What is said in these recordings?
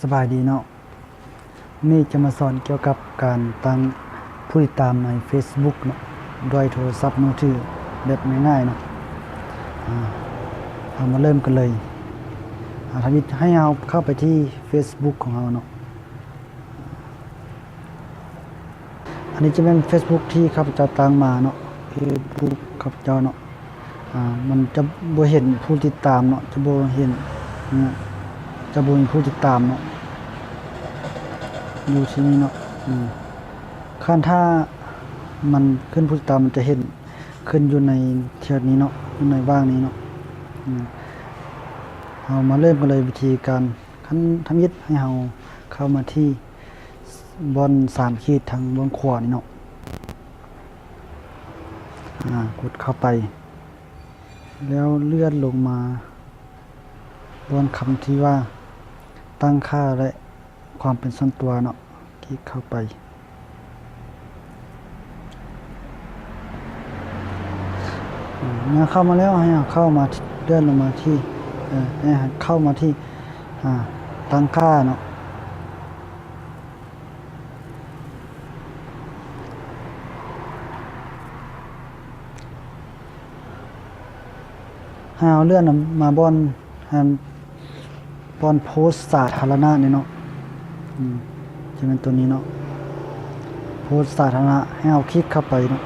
สบายดีเนาะนี่จะมาสอนเกี่ยวกับการตั้งผู้ติดตามใน Facebook เนาะด้วยโทรศัพท์มือถือแบบง่ายๆเนาะเอามาเริ่มกันเลยทำให้เราเข้าไปที่ Facebook ของเราเนาะอันนี้จะเป็น Facebook ที่ข้าพเจ้าตั้งมาเนาะFacebook ข้าพเจ้าเนาะมันจะบ่เห็นผู้ติดตามเนาะจะบ่เห็นนะจะบ่มีผู้ติดตามเนาะอยู่ที่นี่เนาะขั้นถ้ามันขึ้นผู้ติดตามมันจะเห็นขึ้นอยู่ในเทียนี้เนาะอยู่ในว่างนี้เนาะเอามาเริ่มกันเลยวิธีการทำยิดให้เราเข้ามาที่บน3 ขีดทางบนขวานี่เนาะกดเข้าไปแล้วเลื่อนลงมาบนคำที่ว่าตั้งค่าและความเป็นส่วนตัวเนาะคลิกเข้าไปเข้ามาแล้วให้เข้ามาเลื่อนลงมาที่เข้ามาที่ตั้งค่าเนาะให้เอาเลื่อนมาบนโพสต์สาธารณะนี่เนาะจะเป็นตัวนี้เนาะโพสต์สาธารณะให้เอาคลิกเข้าไปเนาะ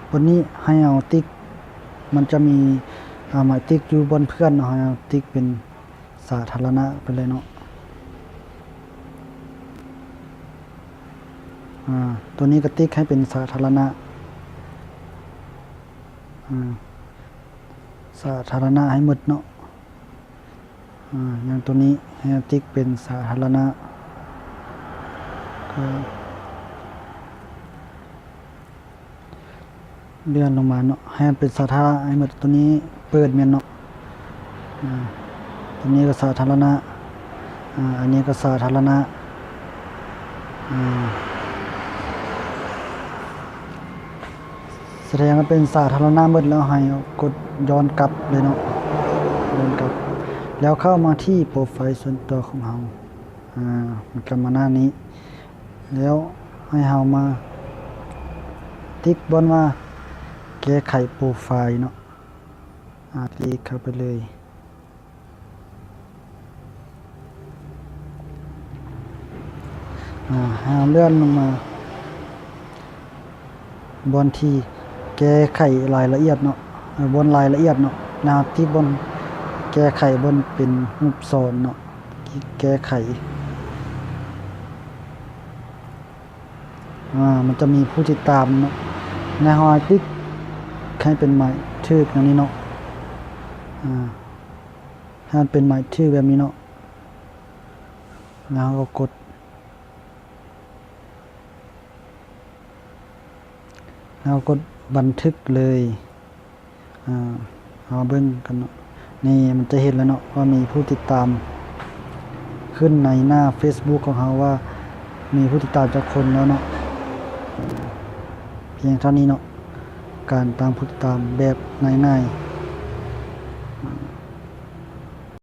บนนี้ให้เอาติ๊กมันจะมีหมายติ๊กอยู่บนเพื่อนเนาะให้เอาติ๊กเป็นสาธารณะไปเลยเนาะตัวนี้ก็ติ๊กให้เป็นสาธารณะสาธารณะให้หมดเนาะอย่างตัวนี้ให้ติ๊กเป็นสาธารณะก็เลื่อนลงมาเนาะให้เป็นสาธารณะให้หมดตัวนี้เปิดเมนเนาะตัวนี้ก็สาธารณะอันนี้ก็สาธารณะแสดงว่าเป็นสาธารณะหมดแล้วให้กดย้อนกลับเลยเนาะย้อนกลับแล้วเข้ามาที่โปรไฟล์ส่วนตัวของเรามันกลับมาหน้านี้แล้วให้เรามาติ๊กบนว่าแก้ไขโปรไฟล์เนาะติ๊กเข้าไปเลยให้เราเลื่อนลงมาบนที่แก้ไขรายละเอียดเนาะบนรายละเอียดเนาะนะครับที่บนแก้ไขบนเป็นรูปโซนเนาะแก้ไขมันจะมีผู้ติดตามเนาะในหอยติ๊กให้เป็นหมายชื่ออย่างนี้เนาะให้มันเป็นหมายชื่อแบบนี้เนาะแล้วก็กดบันทึกเลยเอาเบิ้งกันเนาะนี่มันจะเห็นแล้วเนาะว่ามีผู้ติดตามขึ้นในหน้า Facebook ของเราว่ามีผู้ติดตามจากคนแล้วเนาะเพียงเท่านี้เนาะการตามผู้ติดตามแบบง่ายๆ